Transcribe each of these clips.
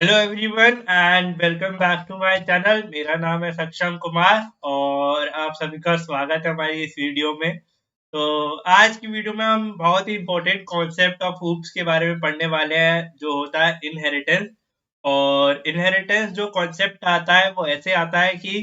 Hello everyone and welcome back to my channel. मेरा नाम है सक्षम कुमार और आप सभी का स्वागत है हमारी इस वीडियो में। तो आज की वीडियो में हम बहुत ही इम्पोर्टेंट कॉन्सेप्ट ऑफ ऊप्स के बारे में पढ़ने वाले हैं, जो होता है इनहेरिटेंस। और इनहेरिटेंस जो कॉन्सेप्ट आता है वो ऐसे आता है कि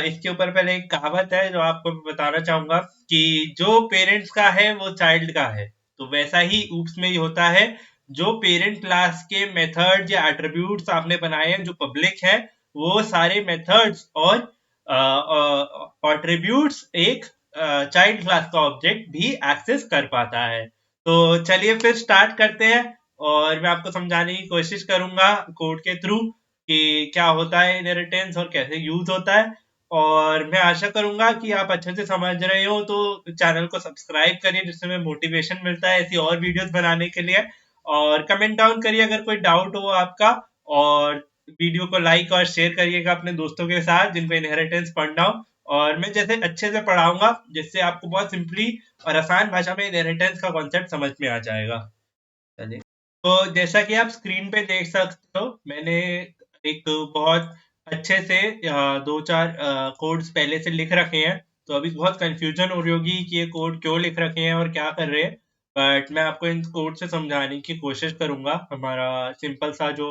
इसके ऊपर पहले एक कहावत है जो आपको मैं बताना चाहूंगा कि जो पेरेंट्स का है वो चाइल्ड का है। तो वैसा ही ऊप्स में ही होता है। जो पेरेंट क्लास के मेथड्स या एट्रीब्यूट्स आपने बनाए हैं जो पब्लिक है, वो सारे मेथड्स और एट्रीब्यूट्स एक चाइल्ड क्लास का ऑब्जेक्ट भी एक्सेस कर पाता है। तो चलिए फिर स्टार्ट करते हैं और मैं आपको समझाने की कोशिश करूंगा कोड के थ्रू कि क्या होता है इनहेरिटेंस और कैसे यूज होता है। और मैं आशा करूंगा कि आप अच्छे से समझ रहे हो, तो चैनल को सब्सक्राइब करिए जिससे हमें मोटिवेशन मिलता है ऐसी और वीडियोस बनाने के लिए। और कमेंट डाउन करिए अगर कोई डाउट हो आपका। और वीडियो को लाइक और शेयर करिएगा अपने दोस्तों के साथ जिनको इनहेरिटेंस पढ़ना हो। और मैं जैसे अच्छे से पढ़ाऊंगा जिससे आपको बहुत सिंपली और आसान भाषा में इनहेरिटेंस का कॉन्सेप्ट समझ में आ जाएगा। चलिए। तो जैसा कि आप स्क्रीन पे देख सकते हो, मैंने एक बहुत अच्छे से दो चार कोड्स पहले से लिख रखे हैं। तो अभी बहुत कंफ्यूजन हो रही होगी कि ये कोड क्यों लिख रखे हैं और क्या कर रहे हैं। बट मैं आपको इन कोड से समझाने की कोशिश करूंगा। हमारा सिंपल सा जो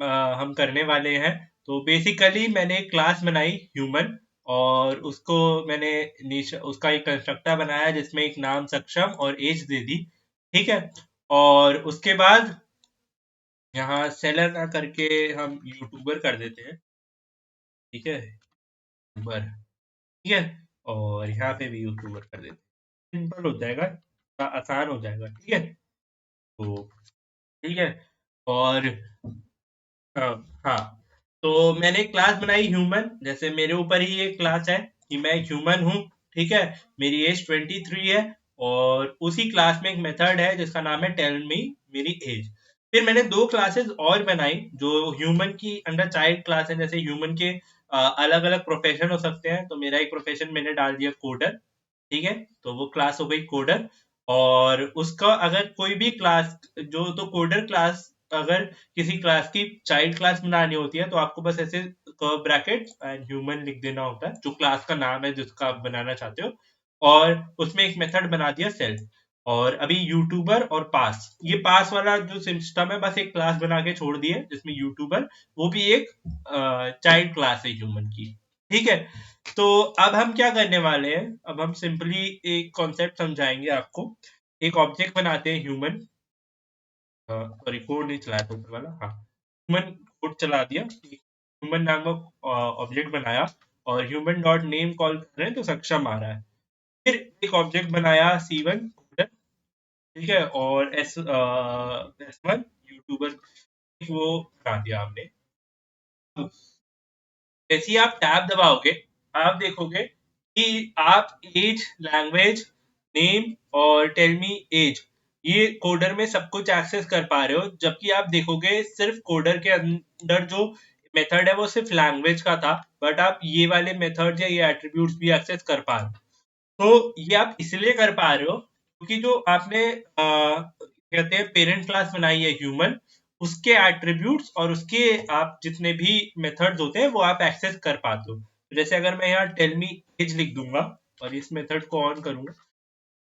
अ, हम करने वाले हैं। तो बेसिकली मैंने एक क्लास बनाई ह्यूमन, और उसको मैंने उसका एक कंस्ट्रक्टर बनाया जिसमें एक नाम सक्षम और एज दे दी। ठीक है। और उसके बाद यहाँ सेलर ना करके हम यूट्यूबर कर देते हैं। ठीक है। यूट्यूबर। ठीक है। और यहाँ पे भी यूट्यूबर कर देते हैं, सिंपल हो जाएगा, थोड़ा आसान हो जाएगा। ठीक है। तो ठीक है। और हाँ, हाँ। तो मैंने एक क्लास बनाई ह्यूमन, जैसे मेरे ऊपर ही एक क्लास है कि मैं एक ह्यूमन हूँ। ठीक है। मेरी एज 23 है। और उसी क्लास में एक मेथड है जिसका नाम है टेल मी मेरी एज। फिर मैंने दो क्लासेस और बनाई जो ह्यूमन की अंडर चाइल्ड क्लास है। जैसे ह्यूमन के अलग अलग प्रोफेशन हो सकते हैं, तो मेरा एक प्रोफेशन मैंने डाल दिया कोडर। ठीक है। तो वो क्लास हो गई कोडर। और उसका अगर कोई भी क्लास, जो तो कोडर क्लास, अगर किसी क्लास की चाइल्ड क्लास बनानी होती है तो आपको बस ऐसे कर्व ब्रैकेट एंड ह्यूमन लिख देना होता है, जो क्लास का नाम है जिसका आप बनाना चाहते हो। और उसमें एक मेथड बना दिया सेल्फ। और अभी यूट्यूबर और पास, ये पास वाला जो सिस्टम है, बस एक क्लास बना के छोड़ दिए जिसमें यूट्यूबर, वो भी एक चाइल्ड क्लास है ह्यूमन की। ठीक है। तो अब हम क्या करने वाले हैं, अब हम सिंपली एक कॉन्सेप्ट समझाएंगे आपको। एक ऑब्जेक्ट बनाते हैं ह्यूमन। सॉरी, कोड नहीं चलाया था ऊपर वाला। हाँ, ह्यूमन कोड चला दिया। ह्यूमन नामक ऑब्जेक्ट बनाया और ह्यूमन डॉट नेम कॉल कर रहे हैं तो सक्षम आ रहा है। फिर एक ऑब्जेक्ट बनाया C1 कोडर। ठीक है। और S1 यूट्यूबर, वो बना दिया हमने। जैसे ही आप टैब दबाओगे, आप देखोगे कि आप एज, लैंग्वेज, नेम और टेल मी एज, ये कोडर में सब कुछ एक्सेस कर पा रहे हो। जबकि आप देखोगे सिर्फ कोडर के अंदर जो मेथड है वो सिर्फ लैंग्वेज का था, बट आप ये वाले मेथड्स या ये एट्रीब्यूट्स भी एक्सेस कर पा रहे हो। तो ये आप इसलिए कर पा रहे हो क्योंकि जो आपने कहते हैं पेरेंट क्लास बनाई है ह्यूमन, उसके एट्रीब्यूट्स और उसके आप जितने भी मेथड्स होते हैं वो आप एक्सेस कर पाते हो। तो जैसे अगर मैं यहाँ टेल मी एज लिख दूंगा और इस मेथड को ऑन करूंगा,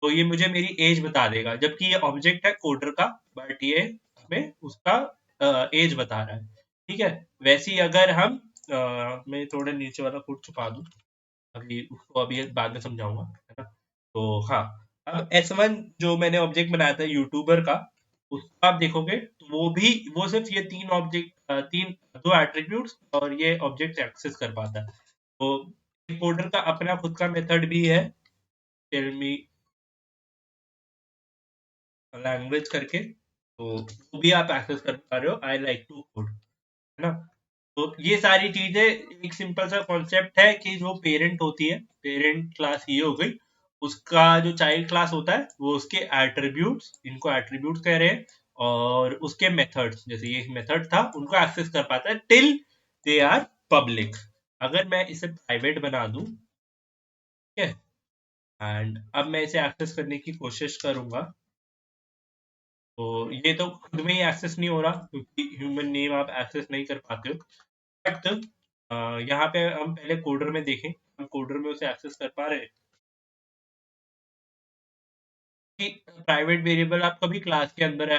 तो ये मुझे मेरी एज बता देगा, जबकि ये ऑब्जेक्ट है कोडर का, बट ये हमें उसका एज बता रहा है। ठीक है। वैसे ही अगर हम मैं थोड़ा नीचे वाला कोड छुपा दूं, अभी उसको अभी बाद में समझाऊंगा, है ना। तो हाँ, अब S1 जो मैंने ऑब्जेक्ट बनाया था यूट्यूबर का, उसको आप देखोगे तो वो भी, वो सिर्फ ये तीन ऑब्जेक्ट, तीन दो एट्रीब्यूट्स और ये ऑब्जेक्ट एक्सेस कर पाता है। तो कोडर का अपना खुद का मेथड भी है, टेल मी लैंग्वेज करके, तो वो भी आप एक्सेस कर पा रहे हो, आई लाइक टू कोड, है ना। तो ये सारी चीजें, एक सिंपल सा कॉन्सेप्ट है कि जो पेरेंट होती है, पेरेंट क्लास ये हो गई, उसका जो चाइल्ड क्लास होता है वो उसके एट्रीब्यूट्स, इनको एट्रीब्यूट्स कह रहे हैं, और उसके मेथड्स, जैसे ये मेथड था, उनको एक्सेस कर पाता है टिल दे आर पब्लिक। अगर मैं इसे प्राइवेट बना दूं, ठीक है, एंड अब मैं इसे एक्सेस करने की कोशिश करूंगा, तो ये तो खुद में ही एक्सेस नहीं हो रहा क्योंकि ह्यूमन नेम आप एक्सेस नहीं कर पाते हो। बट यहाँ पे हम पहले कोडर में देखें, हम कोडर में उसे एक्सेस कर पा रहे हैं कि प्राइवेट वेरिएबल आप कभी क्लास के अंदर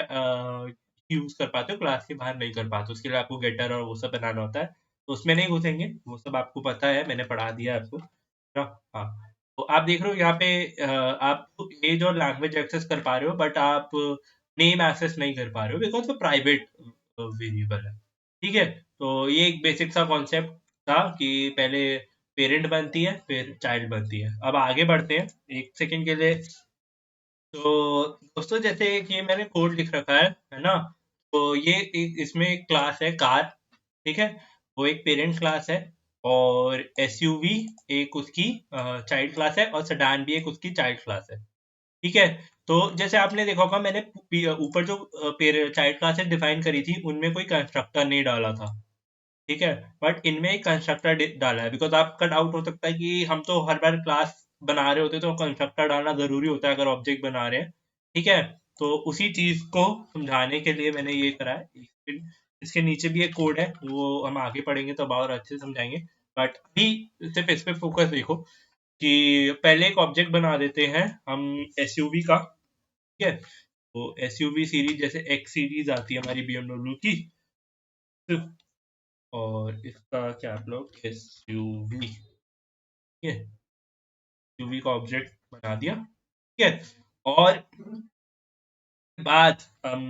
यूज कर पाते हो, क्लास के बाहर नहीं कर पाते, उसके लिए आपको गेटर और वो सब बनाना होता है। तो उसमें नहीं घुसेंगे, वो सब आपको पता है, मैंने पढ़ा दिया है आपको ना। हाँ, तो आप देख रहे हो यहाँ पे आप ये जो लैंग्वेज एक्सेस कर पा रहे हो, बट आप नेम एक्सेस नहीं कर पा रहे हो बिकॉज वो प्राइवेट वेरिएबल है। ठीक है, तो ये एक बेसिक सा कॉन्सेप्ट था कि पहले पेरेंट बनती है फिर चाइल्ड बनती है। अब आगे बढ़ते हैं एक सेकंड के लिए। तो दोस्तों जैसे कि ये मैंने कोड लिख रखा है ना। तो ये इसमें एक क्लास है कार। ठीक है, वो एक पेरेंट क्लास है, और एसयूवी एक उसकी चाइल्ड क्लास है, और सेडान भी एक उसकी चाइल्ड क्लास है। ठीक है, तो जैसे आपने देखा होगा मैंने ऊपर जो चाइल्ड क्लासेस डिफाइन करी थी उनमें कोई कंस्ट्रक्टर नहीं डाला था। ठीक है, बट इनमें एक कंस्ट्रक्टर डाला है बिकॉज आपका डाउट हो सकता है कि हम तो हर बार क्लास बना रहे होते तो कंस्ट्रक्टर डालना जरूरी होता है अगर ऑब्जेक्ट बना रहे हैं। ठीक है, तो उसी चीज को समझाने के लिए मैंने ये करा है। इसके नीचे भी एक कोड है, वो हम आगे पढ़ेंगे तब और अच्छे से समझाएंगे। बट अभी सिर्फ इस पे फोकस देखो कि पहले एक ऑब्जेक्ट बना देते हैं हम एसयूवी का। ठीक है, तो एसयूवी सीरीज जैसे एक्स सीरीज आती है हमारी बीएमडब्ल्यू की, और इसका क्या आप लोग एसयूवी, ठीक है, यूवी का ऑब्जेक्ट बना दिया। ठीक है, और बाद हम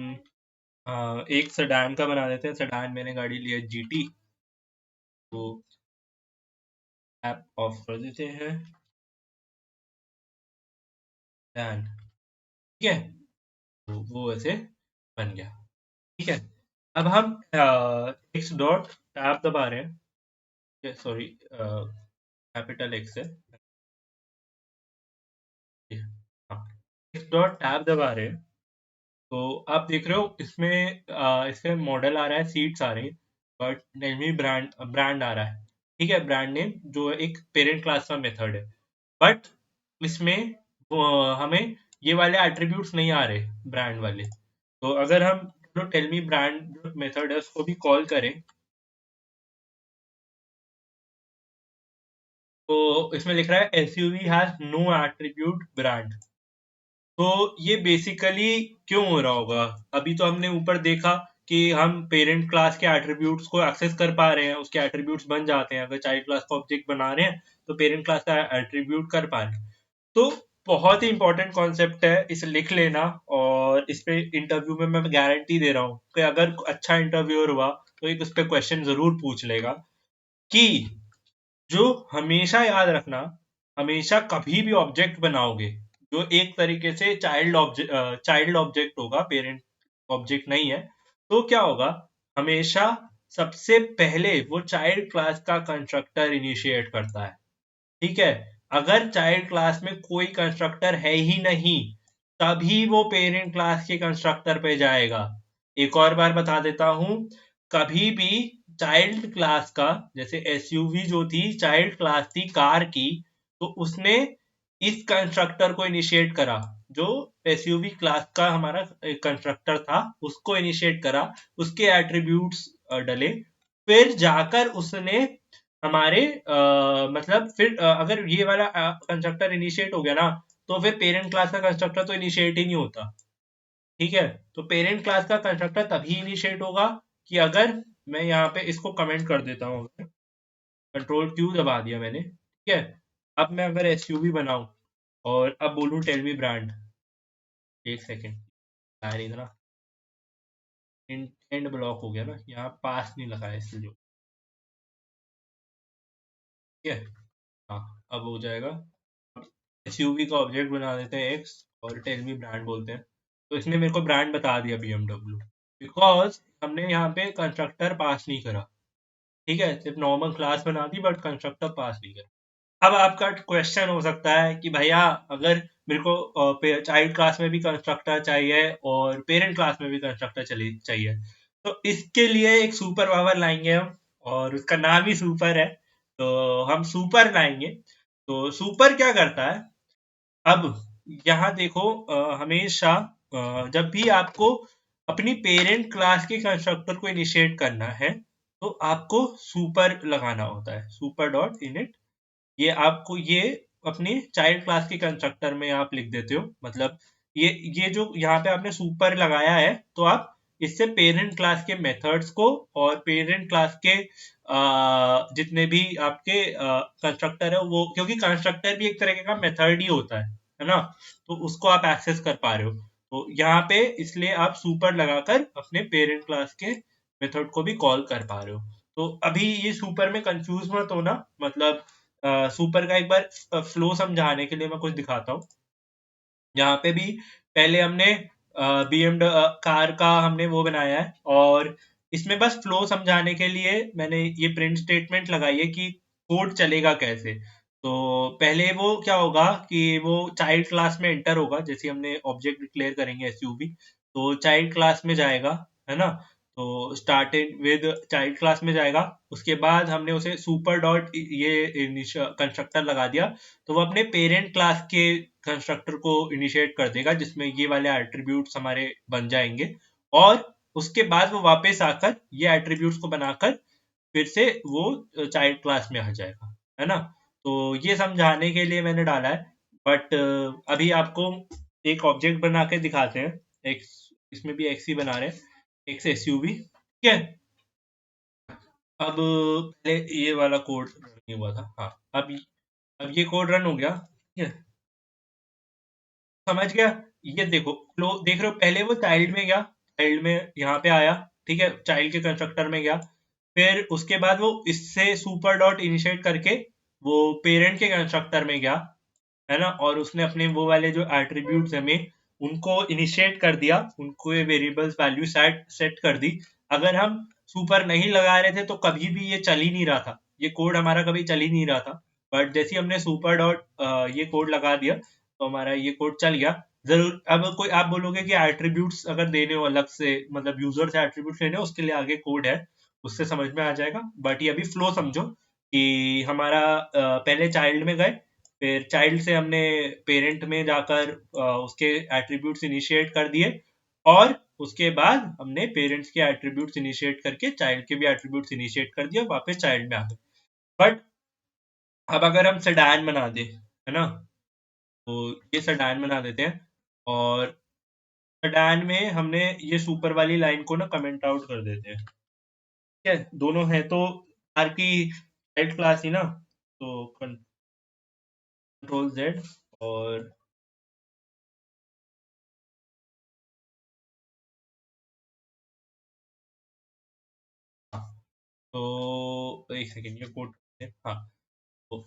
एक सेडान का बना देते हैं। सेडान मैंने गाड़ी लिया जीटी, तो ऐप ऑफ कर देते हैं सेडान। ठीक है, तो वो ऐसे बन गया। ठीक है, अब हम एक्स डॉट टैब दबा रहे हैं, सॉरी कैपिटल एक्स है, हाँ, एक्स डॉट टैब दबा रहे हैं। तो आप देख रहे हो इसमें इसके मॉडल आ रहा है, सीट्स आ रही है, बट नहीं ब्रांड ब्रांड आ रहा है। ठीक है, ब्रांड नेम जो है एक पेरेंट क्लास का मेथड है, बट इसमें हमें ये वाले एट्रीब्यूट्स नहीं आ रहे ब्रांड वाले। तो अगर हम जो टेल मी ब्रांड मेथड है उसको भी कॉल करें, तो इसमें लिख रहा है SUV has no attribute brand. तो ये बेसिकली क्यों हो रहा होगा? अभी तो हमने ऊपर देखा कि हम पेरेंट क्लास के एट्रीब्यूट्स को एक्सेस कर पा रहे हैं, उसके एट्रीब्यूट्स बन जाते हैं। अगर चाइल्ड क्लास का ऑब्जेक्ट बना रहे हैं तो पेरेंट क्लास का एट्रीब्यूट कर पा रहे हैं। तो बहुत ही इंपॉर्टेंट कॉन्सेप्ट है, इसे लिख लेना। और इस पे इंटरव्यू में मैं गारंटी दे रहा हूँ कि अगर अच्छा इंटरव्यूअर हुआ तो एक उस पर क्वेश्चन जरूर पूछ लेगा कि जो हमेशा याद रखना, हमेशा कभी भी ऑब्जेक्ट बनाओगे जो एक तरीके से चाइल्ड ऑब्जेक्ट होगा, पेरेंट ऑब्जेक्ट नहीं है, तो क्या होगा, हमेशा सबसे पहले वो चाइल्ड क्लास का कंस्ट्रक्टर इनिशिएट करता है। ठीक है, अगर चाइल्ड क्लास में कोई कंस्ट्रक्टर है ही नहीं तभी वो पेरेंट क्लास के कंस्ट्रक्टर पे जाएगा। एक और बार बता देता हूं, कभी भी चाइल्ड क्लास का, जैसे एसयूवी जो थी चाइल्ड क्लास थी कार की, तो उसने इस कंस्ट्रक्टर को इनिशिएट करा, जो एसयूवी क्लास का हमारा कंस्ट्रक्टर था उसको इनिशिएट करा, उसके एट्रीब्यूट्स डले, फिर जाकर उसने हमारे मतलब फिर अगर ये वाला कंस्ट्रक्टर इनिशिएट हो गया ना, तो फिर पेरेंट क्लास का कंस्ट्रक्टर तो इनिशिएट ही नहीं होता। ठीक है, तो पेरेंट क्लास का कंस्ट्रक्टर तभी इनिशिएट होगा कि अगर मैं यहाँ पे इसको कमेंट कर देता हूँ, कंट्रोल क्यू दबा दिया मैंने। ठीक है, अब मैं अगर एसयूवी बनाऊं और अब बोलूं टेल मी ब्रांड, एक सेकेंड, नहीं था ना, एंड ब्लॉक हो गया ना, यहाँ पास नहीं लगा है इसलिए। ठीक है, हाँ, अब हो जाएगा। एसयूवी का ऑब्जेक्ट बना देते हैं एक्स और टेल मी ब्रांड बोलते हैं। तो इसने मेरे को ब्रांड बता दिया बीएमडब्ल्यू, बिकॉज हमने यहाँ पे कंस्ट्रक्टर पास नहीं करा। ठीक है, सिर्फ नॉर्मल क्लास बना दी बट कंस्ट्रक्टर पास नहीं करा। अब आपका क्वेश्चन हो सकता है कि भैया अगर मेरे को चाइल्ड क्लास में भी कंस्ट्रक्टर चाहिए और पेरेंट क्लास में भी कंस्ट्रक्टर चाहिए, तो इसके लिए एक सुपर पावर लाएंगे हम, और उसका नाम ही सुपर है। तो हम सुपर लाएंगे। तो सुपर क्या करता है, अब यहाँ देखो, हमेशा जब भी आपको अपनी पेरेंट क्लास के कंस्ट्रक्टर को इनिशिएट करना है तो आपको सुपर लगाना होता है, सुपर डॉट इनिट। ये आपको ये अपनी चाइल्ड क्लास के कंस्ट्रक्टर में आप लिख देते हो। मतलब ये जो यहाँ पे आपने सुपर लगाया है तो आप इससे पेरेंट क्लास के मेथड्स को और पेरेंट क्लास के जितने भी आपके कंस्ट्रक्टर है वो, क्योंकि कंस्ट्रक्टर भी एक तरीके का मेथड ही होता है ना, तो उसको आप एक्सेस कर पा रहे हो। तो यहाँ पे इसलिए आप सुपर लगाकर अपने पेरेंट क्लास के मेथड को भी कॉल कर पा रहे हो। तो अभी ये सुपर में कंफ्यूज मत होना। मतलब सुपर का एक बार फ्लो समझाने के लिए मैं कुछ दिखाता हूँ। यहाँ पे भी पहले हमने BMW कार का हमने वो बनाया है, और इसमें बस फ्लो समझाने के लिए मैंने ये प्रिंट स्टेटमेंट लगाई है कि कोड चलेगा कैसे। तो पहले वो क्या होगा कि वो चाइल्ड क्लास में एंटर होगा, जैसे हमने ऑब्जेक्ट डिक्लेयर करेंगे SUV, तो चाइल्ड क्लास में जाएगा, है ना। तो स्टार्टेड विद चाइल्ड क्लास में जाएगा, उसके बाद हमने उसे सुपर डॉट ये कंस्ट्रक्टर लगा दिया, तो वो अपने पेरेंट क्लास के कंस्ट्रक्टर को इनिशिएट कर देगा जिसमें ये वाले एट्रीब्यूट्स हमारे बन जाएंगे, और उसके बाद वो वापस आकर ये एट्रीब्यूट्स को बनाकर फिर से वो चाइल्ड क्लास में आ जाएगा, है ना। तो ये समझाने के लिए मैंने डाला है। बट अभी आपको एक ऑब्जेक्ट बना के दिखाते हैं। एक्स, इसमें भी एक्स ही बना रहे हैं, एक्स SUV, ठीक है। अब पहले ये वाला कोड नहीं हुआ था, हाँ। अब ये कोड रन हो गया, ठीक है। समझ गया। ये देखो फ्लो देख रहे हो, पहले वो चाइल्ड में गया, चाइल्ड में यहाँ पे आया, ठीक है, चाइल्ड के कंस्ट्रक्टर में गया, फिर उसके बाद वो इससे सुपर डॉट इनिशिएट करके वो पेरेंट के कंस्ट्रक्टर में गया, है ना, और उसने अपने वो वाले जो एट्रीब्यूट्स हमें उनको इनिशिएट कर दिया, उनको ये वेरिएबल्स वैल्यू सेट सेट कर दी। अगर हम सुपर नहीं लगा रहे थे तो कभी भी ये चल ही नहीं रहा था, ये कोड हमारा कभी चल ही नहीं रहा था। बट जैसे ही हमने सुपर डॉट ये कोड लगा दिया तो हमारा ये कोड चल गया। जरूर अब कोई आप बोलोगे कि एट्रीब्यूट्स अगर देने हो अलग से, मतलब यूजर से एट्रीब्यूट्स लेने हो, उसके लिए आगे कोड है, उससे समझ में आ जाएगा। बट ये अभी फ्लो समझो कि हमारा पहले चाइल्ड में गए, फिर चाइल्ड से हमने पेरेंट में जाकर उसके एट्रीब्यूट्स इनिशिएट कर दिए, और उसके बाद हमने पेरेंट्स के एट्रीब्यूट्स इनिशिएट करके चाइल्ड के भी एट्रीब्यूट्स इनिशिएट कर दिए, वापस चाइल्ड में आ गए। बट अब अगर हम सेडान बना दे, है ना, तो ये सेडान बना देते हैं, और सेडान में हमने ये सुपर वाली लाइन को ना कमेंट आउट कर देते हैं, ठीक है। दोनों है तो आर की चाइल्ड क्लास ही ना, तो Ctrl+Z, और हाँ, तो एक सेकेंड ये कोड, हाँ, तो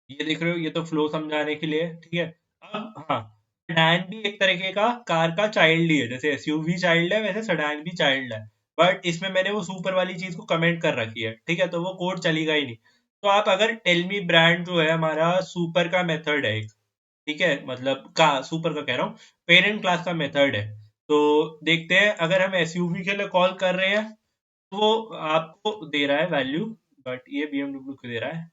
ये देख रहे हो, ये तो फ्लो समझाने के लिए, ठीक है। अब हाँ, सेडान भी एक तरीके का कार का चाइल्ड ही है, जैसे SUV चाइल्ड है वैसे सेडान भी चाइल्ड है। बट इसमें मैंने वो सुपर वाली चीज को कमेंट कर रखी है, ठीक है, तो वो कोड चलेगा ही नहीं। तो आप अगर टेलमी ब्रांड जो है हमारा सुपर का मेथड है एक, ठीक है, मतलब का सुपर का कह रहा हूँ, पेरेंट क्लास का मेथड है। तो देखते हैं अगर हम SUV के लिए कॉल कर रहे हैं तो वो आपको दे रहा है वैल्यू, बट ये BMW को दे रहा है।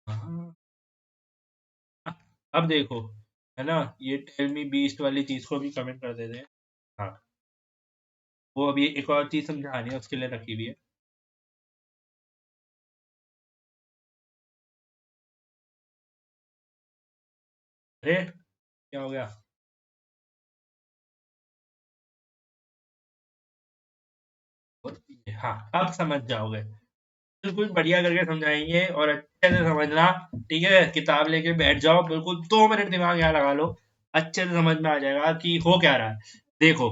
हाँ, अब देखो, है ना, ये टेल मी बीस्ट वाली चीज को भी कमेंट कर देते हैं। हाँ, वो अभी एक और चीज समझानी है, उसके लिए रखी हुई है। अरे क्या हो गया? हाँ, अब समझ जाओगे, बिल्कुल बढ़िया करके समझाएंगे और अच्छे से समझना, ठीक है। किताब लेके बैठ जाओ, बिल्कुल 2 मिनट दिमाग यहाँ लगा लो, अच्छे से समझ में आ जाएगा कि हो क्या रहा है। देखो,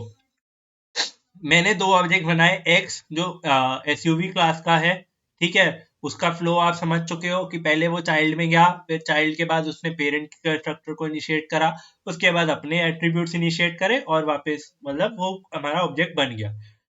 मैंने दो ऑब्जेक्ट बनाए, एक्स जो SUV क्लास का है, ठीक है। उसका फ्लो आप समझ चुके हो कि पहले वो चाइल्ड में गया, फिर चाइल्ड के बाद उसने पेरेंट कंस्ट्रक्टर को इनिशिएट करा, उसके बाद अपने एट्रीब्यूट्स इनिशिएट करे, और वापस मतलब वो हमारा ऑब्जेक्ट बन गया।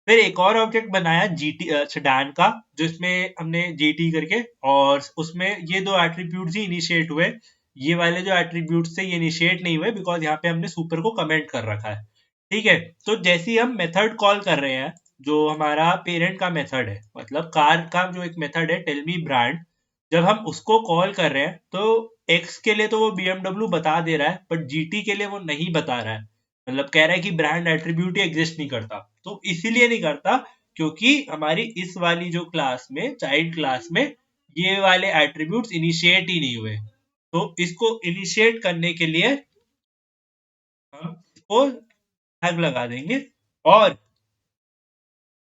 फिर एक और ऑब्जेक्ट बनाया GT सेडान का, जिसमें हमने GT करके, और उसमें ये दो एट्रीब्यूट्स ही इनिशिएट हुए। ये वाले जो एट्रीब्यूट्स थे ये इनिशिएट नहीं हुए, बिकॉज यहाँ पे हमने सुपर को कमेंट कर रखा है, ठीक है। तो जैसे ही हम मेथड कॉल कर रहे हैं, जो हमारा पेरेंट का मेथड है, मतलब कार का जो एक मेथड है टेल मी ब्रांड, जब हम उसको कॉल कर रहे हैं तो एक्स के लिए तो वो BMW बता दे रहा है, बट GT के लिए वो नहीं बता रहा है। मतलब कह रहा है कि ब्रांड एट्रीब्यूट ही एग्जिस्ट नहीं करता। तो इसीलिए नहीं करता क्योंकि हमारी इस वाली जो क्लास में, चाइल्ड क्लास में, ये वाले एट्रीब्यूट्स इनिशिएट ही नहीं हुए। तो इसको इनिशिएट करने के लिए हम इसको टैग लगा देंगे। और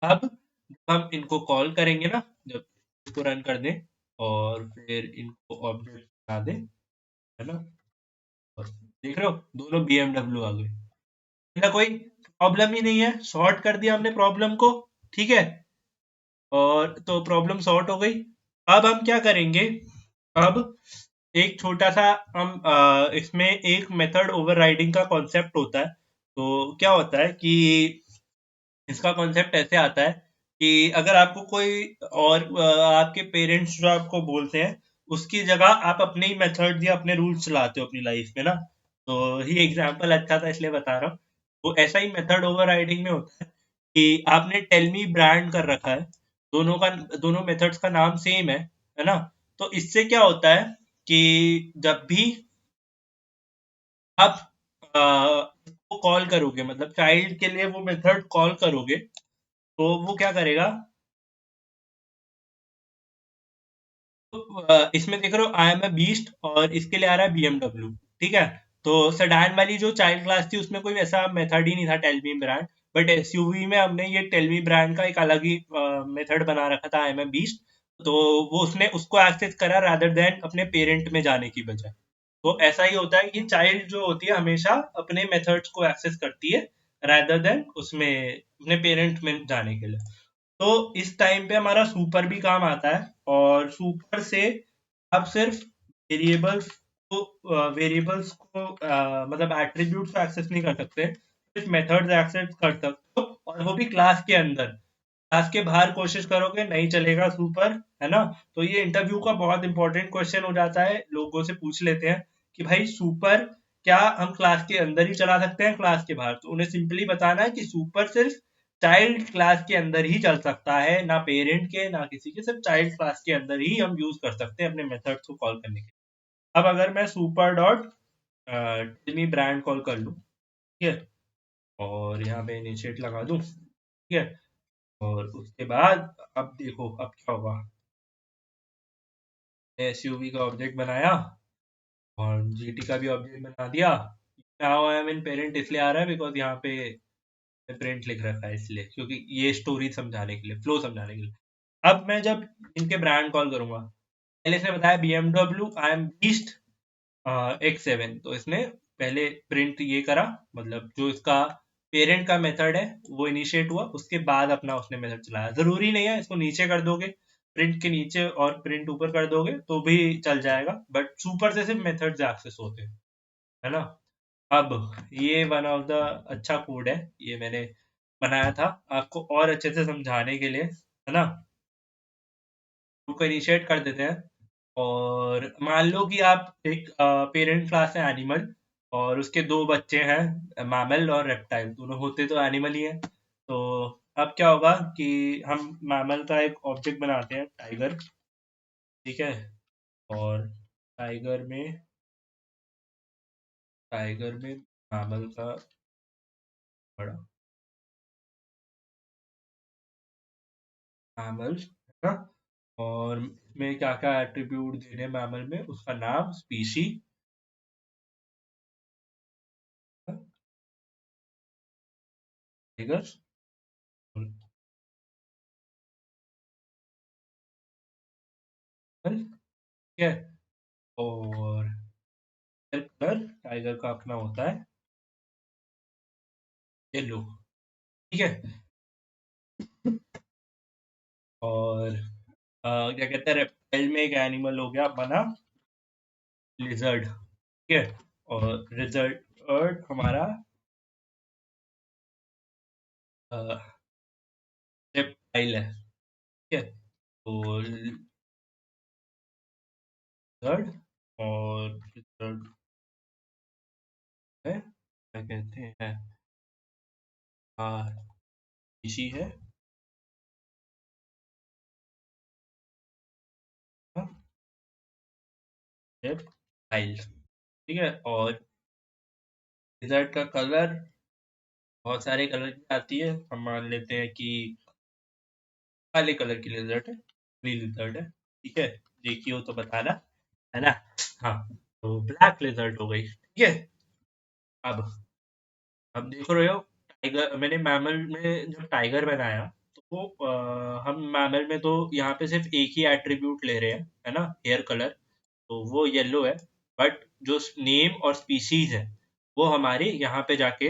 अब जब हम इनको कॉल करेंगे ना, जब इसको रन कर दें और फिर इनको ऑब्जेक्ट बना दें, है ना, और देख रहे हो दोनों BMW आ गए। ना कोई प्रॉब्लम ही नहीं है, सॉर्ट कर दिया हमने प्रॉब्लम को। ठीक है, और तो प्रॉब्लम सॉर्ट हो गई। अब हम क्या करेंगे, अब एक छोटा सा हम इसमें एक मेथड ओवरराइडिंग का कॉन्सेप्ट होता है। तो क्या होता है कि इसका कॉन्सेप्ट ऐसे आता है कि अगर आपको कोई और आपके पेरेंट्स जो आपको बोलते हैं, उसकी जगह आप अपने ही मेथड या अपने रूल्स चलाते हो अपनी लाइफ में ना। तो ये एग्जांपल अच्छा था इसलिए बता रहा हूँ। तो ऐसा ही मेथड ओवरराइडिंग में होता है कि आपने टेल मी ब्रांड कर रखा है, दोनों का, दोनों मेथड्स का नाम सेम है ना। तो इससे क्या होता है कि जब भी आप को कॉल करोगे, मतलब चाइल्ड के लिए वो मेथड कॉल करोगे, तो वो क्या करेगा। तो इसमें देख रहे हो आई एम ए बीस्ट, और इसके लिए आ रहा है BMW। ठीक है, तो सेडान वाली जो चाइल्ड क्लास थी उसमें कोई ऐसा मेथड ही नहीं था tell me brand, but SUV में हमने ये टेल मी ब्रांड का एक अलग ही मेथड बना रखा था, आई एम ए बीस्ट। तो वो उसने उसको एक्सेस करा रादर देन अपने पेरेंट में जाने की बजाय। तो ऐसा ही होता है कि चाइल्ड जो होती है हमेशा अपने मेथड्स को एक्सेस करती है रादर देन उसमें अपने पेरेंट में जाने के लिए। तो इस टाइम पे हमारा सुपर भी काम आता है, और सुपर से आप सिर्फ वेरिएबल्स को मतलब एट्रीब्यूट्स को एक्सेस नहीं कर सकते, सिर्फ मेथड्स एक्सेस कर सकते हो, और वो भी क्लास के अंदर। क्लास के बाहर कोशिश करोगे नहीं चलेगा सुपर, है ना। तो ये इंटरव्यू का बहुत इंपॉर्टेंट क्वेश्चन हो जाता है, लोगों से पूछ लेते हैं कि भाई सुपर क्या हम क्लास के अंदर ही चला सकते हैं क्लास के बाहर। तो उन्हें सिंपली बताना है कि सुपर सिर्फ चाइल्ड क्लास के अंदर ही चल सकता है, ना पेरेंट के ना किसी के, सिर्फ चाइल्ड क्लास के अंदर ही हम यूज कर सकते हैं अपने मेथड्स को कॉल करने के लिए। अब अगर मैं super dot tell me brand call कर लूँ, ठीक है, और यहाँ पे इनिशिएट लगा दूँ, ठीक है, और उसके बाद अब देखो अब क्या होगा। SUV का ऑब्जेक्ट बनाया और GT का भी ऑब्जेक्ट बना दिया। Now I am in parent इसलिए आ रहा है बिकॉज यहाँ पे प्रिंट लिख रखा है, इसलिए क्योंकि ये स्टोरी समझाने के लिए, फ्लो समझाने के लिए। अब मैं जब इनके ब्रांड कॉल करूंगा, पहले इसने बताया BMW I am beast X7, तो इसने पहले प्रिंट ये करा, मतलब जो इसका पेरेंट का मेथड है वो इनिशिएट हुआ, उसके बाद अपना उसने मेथड चलाया। जरूरी नहीं है इसको नीचे कर दोगे, प्रिंट के नीचे और प्रिंट ऊपर कर दोगे तो भी चल जाएगा, बट सुपर से सिर्फ मेथड्स एक्सेस होते हैं, है ना। अब ये वन ऑफ द अच्छा कोड है, ये मैंने बनाया था आपको और अच्छे से समझाने के लिए, है ना। को इनिशिएट कर देते हैं, और मान लो कि आप एक पेरेंट क्लास है एनिमल, और उसके दो बच्चे हैं मैमल और रेप्टाइल, दोनों होते तो एनिमल ही है। तो अब क्या होगा कि हम मैमल का एक ऑब्जेक्ट बनाते हैं टाइगर, ठीक है, और टाइगर में टाइगर में मैमल का बड़ा मैमल, है ना। और इसमें क्या क्या एट्रीब्यूट देने मैमल में, उसका नाम, स्पीशी, टाइगर, ठीक है, और कलर टाइगर का अपना होता है येलो, ठीक है। और क्या कहते हैं, रेप्टाइल में एक एनिमल हो गया बना लिजर्ड, ठीक है, और रिजर्ट हमारा रेप्टाइल है, ठीक है। तो लिजर्ड और lizard है, क्या कहते हैं, हाँ, species है, फाइल, ठीक है। और लिजर्ड का कलर, बहुत सारे कलर की आती है, हम मान लेते हैं कि काले कलर की लिजर्ड है, लिजर्ड है, ठीक है। देखी हो तो बताना, है ना। हाँ, तो ब्लैक लिजर्ड हो गई, ठीक है। अब अब देख रहे हो, टाइगर मैंने मैमल में जब टाइगर बनाया, तो हम मैमल में तो यहाँ पे सिर्फ एक ही एट्रीब्यूट ले रहे हैं, है ना, हेयर कलर, तो वो येलो है। बट जो नेम और स्पीशीज है, वो हमारी यहाँ पे जाके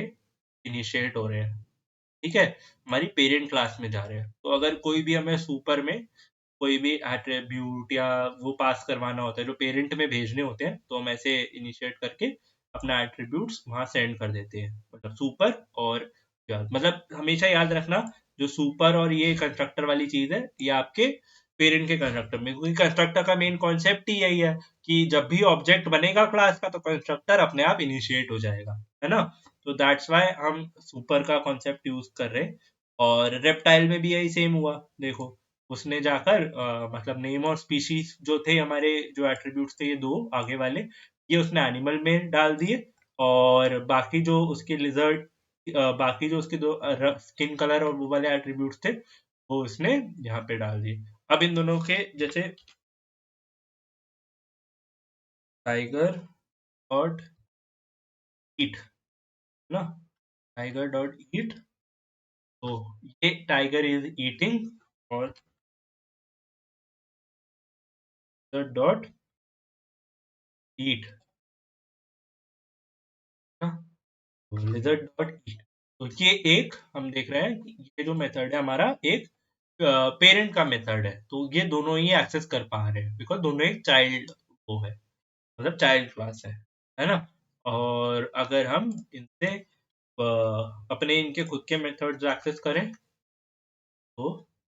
इनिशिएट हो रहे हैं, ठीक है, हमारी पेरेंट क्लास में जा रहे हैं। तो अगर कोई भी हमें सुपर में कोई भी एट्रीब्यूट या वो पास करवाना होता है जो पेरेंट में भेजने होते हैं, तो हम ऐसे इनिशिएट करके अपना एट्रीब्यूट्स वहां सेंड कर देते हैं, मतलब सुपर और मतलब हमेशा याद रखना, जो सुपर और ये कंस्ट्रक्टर वाली चीज है, ये आपके पेरेंट के कंस्ट्रक्टर में, क्योंकि कंस्ट्रक्टर का मेन कॉन्सेप्ट ही यही है कि जब भी ऑब्जेक्ट बनेगा क्लास का, तो कंस्ट्रक्टर अपने आप इनिशिएट हो जाएगा, है ना। तो दैट्स वाई हम सुपर का कॉन्सेप्ट यूज कर रहे हैं। और रेप्टाइल में भी यही सेम हुआ, देखो, उसने जाकर मतलब नेम और स्पीशीज जो थे हमारे, जो एट्रीब्यूट्स थे ये दो आगे वाले, ये उसने एनिमल में डाल दिए। और बाकी जो उसके लिजर्ड, बाकी जो उसके दो स्किन कलर और वो वाले एट्रीब्यूट्स थे, वो उसने यहाँ पे डाल दिए। अब इन दोनों के जैसे टाइगर डॉट ईट, ना, टाइगर डॉट ईट, तो ये टाइगर इज ईटिंग, और डॉट ईट, लिजर्ड डॉट ईट। तो ये एक हम देख रहे हैं कि ये जो मेथड है हमारा, एक पेरेंट का मेथड है, तो ये दोनों ही एक्सेस कर पा रहे हैं बिकॉज दोनों एक चाइल्ड वो है, मतलब चाइल्ड क्लास है ना। और अगर हम इनसे अपने इनके खुद के मेथड्स एक्सेस करें, तो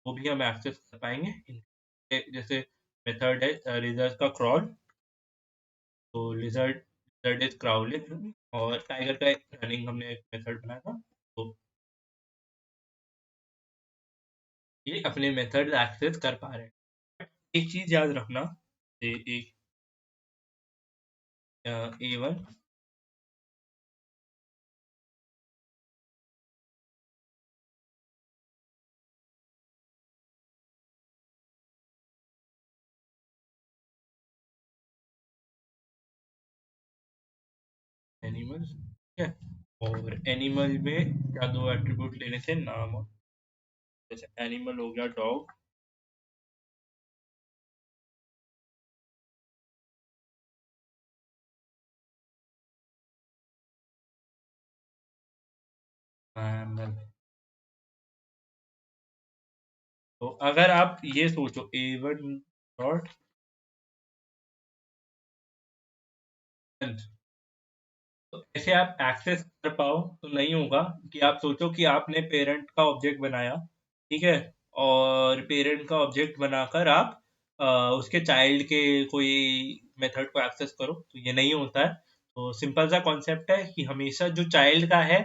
वो भी हम एक्सेस कर पाएंगे जैसे मेथड है लिजर्ड का क्रॉल, तो लिजर्ड लिजर्ड इज क्राउलिंग, और टाइगर का एक रनिंग हमने एक मेथड बनाया था, तो ये अपने मेथड एक्सेस कर पा रहे हैं। एक चीज याद रखना, एक A1 एनिमल, ठीक है। और एनिमल में क्या दो एट्रीब्यूट लेने थे, नाम और, जैसे एनिमल हो गया डॉग, मैमल। तो अगर आप ये सोचो A1 डॉट, तो ऐसे आप एक्सेस कर पाओ तो नहीं होगा, कि आप सोचो कि आपने पेरेंट का ऑब्जेक्ट बनाया, ठीक है, और पेरेंट का ऑब्जेक्ट बनाकर आप उसके चाइल्ड के कोई मेथड को एक्सेस करो, तो ये नहीं होता है। तो सिंपल सा कॉन्सेप्ट है कि हमेशा जो चाइल्ड का है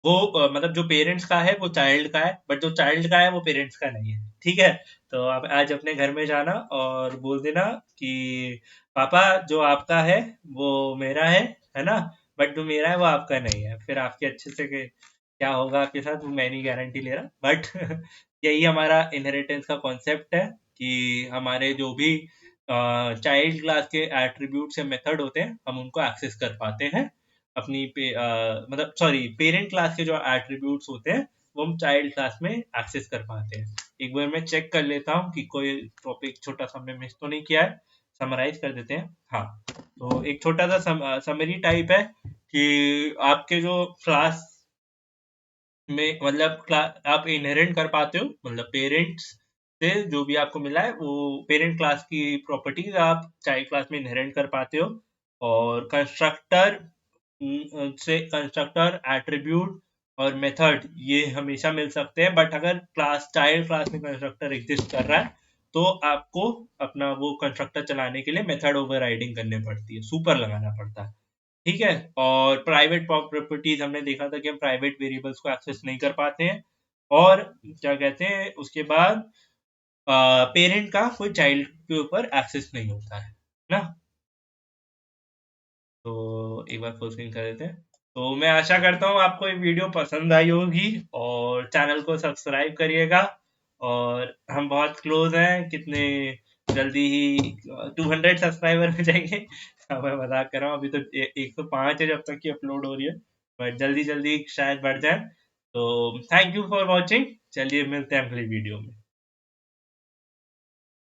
वो मतलब जो पेरेंट्स का है वो चाइल्ड का है, बट जो चाइल्ड का है वो पेरेंट्स का नहीं है, ठीक है। तो आप आज अपने घर में जाना और बोल देना कि पापा, जो आपका है वो मेरा है ना, बट जो मेरा है वो आपका नहीं है। फिर आपके अच्छे से क्या होगा आपके साथ, वो मैं नहीं गारंटी ले रहा, बट यही हमारा इनहेरिटेंस का कॉन्सेप्ट है, कि हमारे जो भी चाइल्ड क्लास के एट्रीब्यूट्स या मेथड होते हैं, हम उनको एक्सेस कर पाते हैं अपनी मतलब सॉरी, पेरेंट क्लास के जो एट्रीब्यूट्स होते हैं, वो हम चाइल्ड क्लास में एक्सेस कर पाते हैं। एक बार मैं चेक कर लेता हूँ कि कोई टॉपिक छोटा सा हमने मिस तो नहीं किया है, समराइज कर देते हैं। हाँ, तो एक छोटा सा समरी टाइप है कि आपके जो क्लास में, मतलब आप इनहेरेंट कर पाते हो, मतलब पेरेंट्स से जो भी आपको मिला है वो पेरेंट क्लास की प्रॉपर्टीज आप चाइल्ड क्लास में इनहेरेंट कर पाते हो। और कंस्ट्रक्टर से कंस्ट्रक्टर, एट्रीब्यूट और मेथड ये हमेशा मिल सकते हैं, बट अगर क्लास चाइल्ड क्लास में कंस्ट्रक्टर एग्जिस्ट कर रहा है, तो आपको अपना वो कंस्ट्रक्टर चलाने के लिए मेथड ओवरराइडिंग करनी पड़ती है, सुपर लगाना पड़ता है, ठीक है। और प्राइवेट प्रॉपर्टीज हमने देखा था कि हम प्राइवेट वेरिएबल्स को एक्सेस नहीं कर पाते हैं। और क्या कहते हैं उसके बाद, पेरेंट का कोई चाइल्ड के ऊपर एक्सेस नहीं होता है ना। एक बार फुल स्क्रीन कर देते हैं। तो मैं आशा करता हूँ आपको ये वीडियो पसंद आई होगी और चैनल को सब्सक्राइब करिएगा। और हम बहुत क्लोज हैं, कितने जल्दी ही 200 सब्सक्राइबर हो जाएंगे। मैं मजाक कर रहा हूँ, अभी तो 105 है जब तक की अपलोड हो रही है, बट जल्दी जल्दी शायद बढ़ जाए। तो थैंक यू फॉर वॉचिंग, चलिए मिलते हैं अगली वीडियो में।